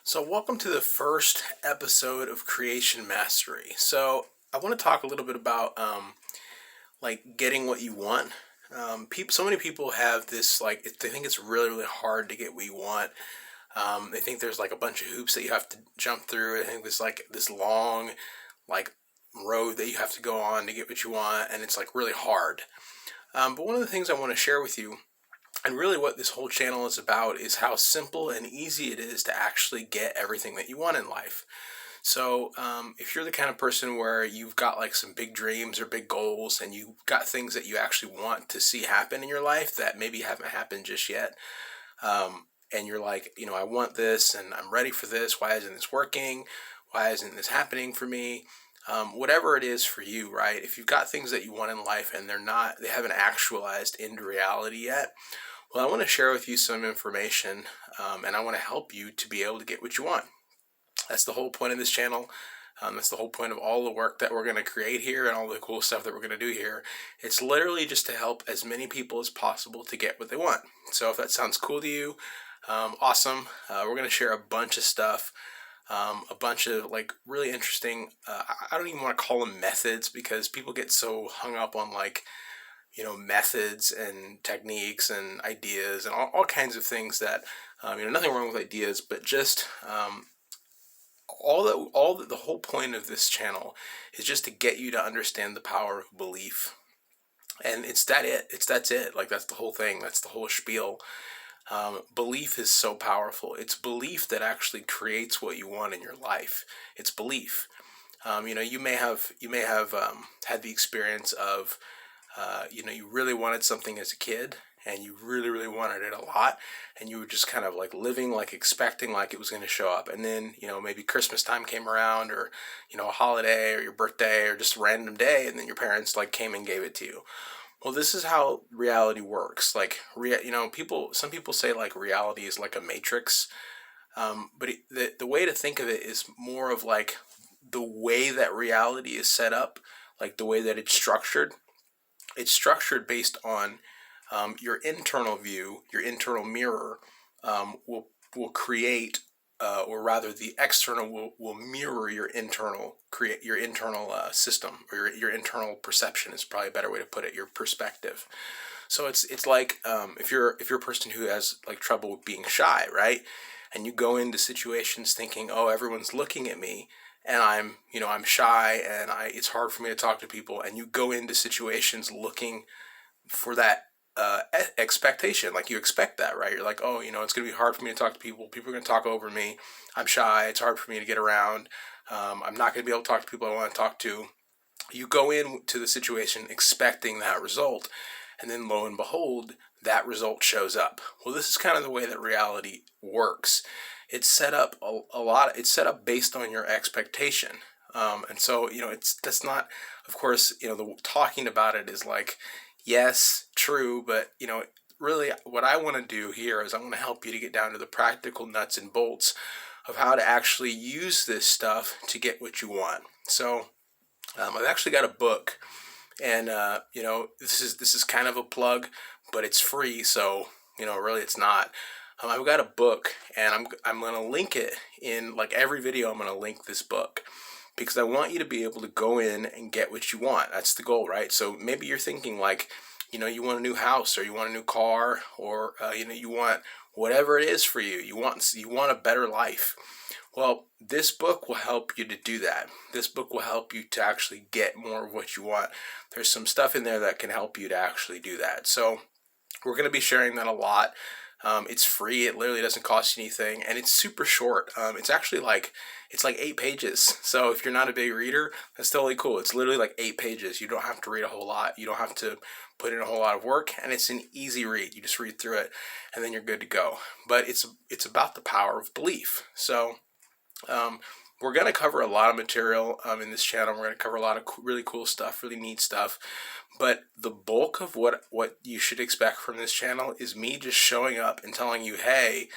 So, welcome to the first episode of Creation Mastery. So, I want to talk a little bit about like getting what you want. So many people have this they think it's really really hard to get what you want. They think there's like a bunch of hoops that you have to jump through. I think there's like this long like road that you have to go on to get what you want, and it's like really hard. But one of the things I want to share with you, and really what this whole channel is about, is how simple and easy it is to actually get everything that you want in life. So, if you're the kind of person where you've got like some big dreams or big goals, and you've got things that you actually want to see happen in your life that maybe haven't happened just yet, and you're like, I want this and I'm ready for this. Why isn't this working? Why isn't this happening for me? Whatever it is for you, right? If you've got things that you want in life and they haven't actualized into reality yet, well, I want to share with you some information, and I want to help you to be able to get what you want. That's the whole point of this channel. That's the whole point of all the work that we're going to create here and all the cool stuff that we're going to do here. It's literally just to help as many people as possible to get what they want. So if that sounds cool to you, awesome. We're going to share a bunch of stuff, a bunch of like really interesting, I don't even want to call them methods, because people get so hung up on like, methods and techniques and ideas and all kinds of things that, nothing wrong with ideas, but just the whole point of this channel is just to get you to understand the power of belief. And that's it. Like, that's the whole thing. That's the whole spiel. Belief is so powerful. It's belief that actually creates what you want in your life. It's belief. You may have had the experience of you really wanted something as a kid, and you really, really wanted it a lot, and you were just kind of like living, like expecting like it was going to show up. And then, maybe Christmas time came around, or, a holiday, or your birthday, or just a random day, and then your parents like came and gave it to you. Well, this is how reality works. Like, some people say like reality is like a matrix. But the way to think of it is more of like the way that reality is set up, like the way that it's structured. It's structured based on your internal view, your internal mirror, will create, or rather, the external will mirror your internal system, or your internal perception is probably a better way to put it. Your perspective. So it's like, if you're a person who has like trouble with being shy, right? And you go into situations thinking, oh, everyone's looking at me, and I'm shy, and it's hard for me to talk to people. And you go into situations looking for that expectation. Like, you expect that, right? You're like, oh, it's going to be hard for me to talk to people. People are going to talk over me. I'm shy. It's hard for me to get around. I'm not going to be able to talk to people I want to talk to. You go into the situation expecting that result, and then lo and behold, that result shows up. Well, this is kind of the way that reality works. It's set up it's set up based on your expectation. And so, that's not, of course, the talking about it is like, yes, true, but, really what I want to do here is I want to help you to get down to the practical nuts and bolts of how to actually use this stuff to get what you want. So, I've actually got a book, and this is kind of a plug, but it's free, so really it's not. I've got a book, and I'm gonna link it in like every video. I'm gonna link this book because I want you to be able to go in and get what you want. That's the goal, right? So maybe you're thinking like, you want a new house, or you want a new car, or you want whatever it is for you. You want a better life. Well, this book will help you to do that. This book will help you to actually get more of what you want. There's some stuff in there that can help you to actually do that. So we're going to be sharing that a lot. It's free. It literally doesn't cost you anything, and it's super short. It's actually it's like 8 pages. So if you're not a big reader, that's totally cool. It's literally like 8 pages. You don't have to read a whole lot. You don't have to put in a whole lot of work, and it's an easy read. You just read through it, and then you're good to go. But it's about the power of belief. So we're going to cover a lot of material in this channel. We're going to cover a lot of really cool stuff, really neat stuff. But the bulk of what you should expect from this channel is me just showing up and telling you, hey,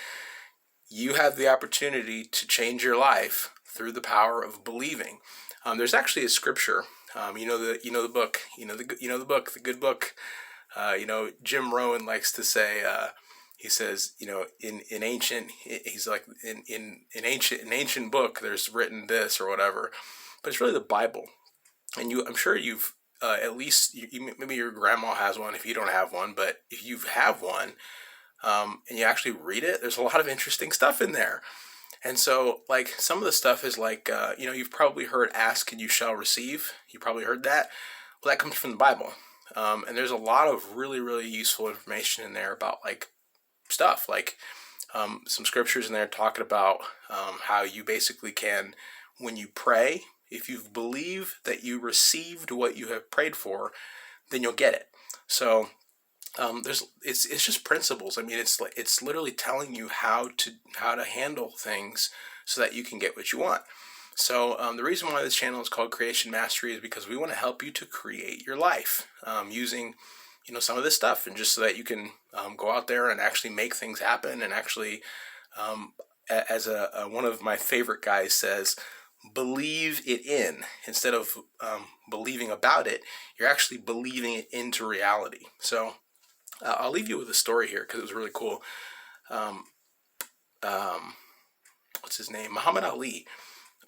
you have the opportunity to change your life through the power of believing. There's actually a scripture. The book. The book, the good book. Jim Rohn likes to say, he says, in ancient, he's like in ancient book, there's written this or whatever, but it's really the Bible. And I'm sure you've at least maybe your grandma has one if you don't have one, but if you have one, and you actually read it, there's a lot of interesting stuff in there. And so, like, some of the stuff is like, you've probably heard "ask and you shall receive." You probably heard that. Well, that comes from the Bible. And there's a lot of really, really useful information in there about like stuff, like some scriptures in there talking about how you basically can, when you pray, if you believe that you received what you have prayed for, then you'll get it. So it's just principles. I mean, it's literally telling you how to handle things so that you can get what you want. So the reason why this channel is called Creation Mastery is because we want to help you to create your life using some of this stuff, and just so that you can go out there and actually make things happen, and actually as one of my favorite guys says, believe it in instead of believing about it. You're actually believing it into reality. So I'll leave you with a story here because it was really cool. What's his name? Muhammad Ali,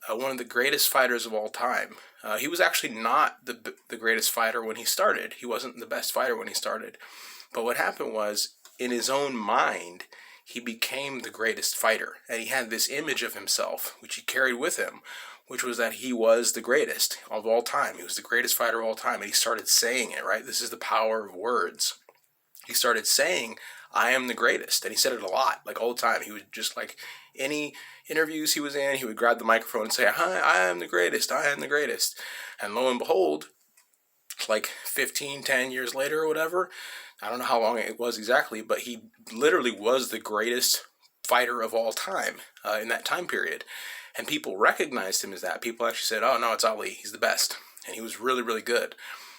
one of the greatest fighters of all time. He was actually not the greatest fighter when he started. He wasn't the best fighter when he started. But what happened was, in his own mind, he became the greatest fighter. And he had this image of himself, which he carried with him, which was that he was the greatest of all time. He was the greatest fighter of all time. And he started saying it, right? This is the power of words. He started saying, I am the greatest. And he said it a lot, like all the time. He would just, like, any interviews he was in, he would grab the microphone and say, hi, I am the greatest. I am the greatest. And lo and behold, like 10 years later or whatever, I don't know how long it was exactly, but he literally was the greatest fighter of all time in that time period. And people recognized him as that. People actually said, oh, no, it's Ali. He's the best. And he was really, really good.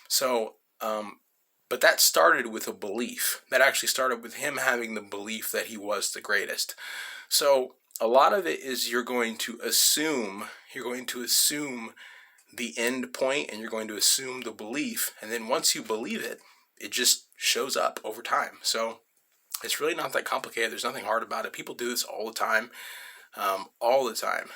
So, but that started with a belief. That actually started with him having the belief that he was the greatest. So a lot of it is you're going to assume the end point, and you're going to assume the belief. And then once you believe it, it just shows up over time. So it's really not that complicated. There's nothing hard about it. People do this all the time. All the time.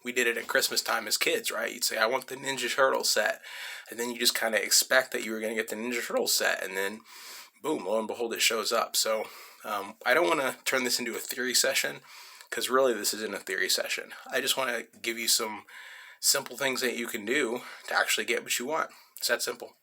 We did it at Christmas time as kids, right? You'd say, I want the Ninja Turtle set. And then you just kind of expect that you were going to get the Ninja Turtle set. And then, boom, lo and behold, it shows up. So I don't want to turn this into a theory session, because really this isn't a theory session. I just want to give you some simple things that you can do to actually get what you want. It's that simple.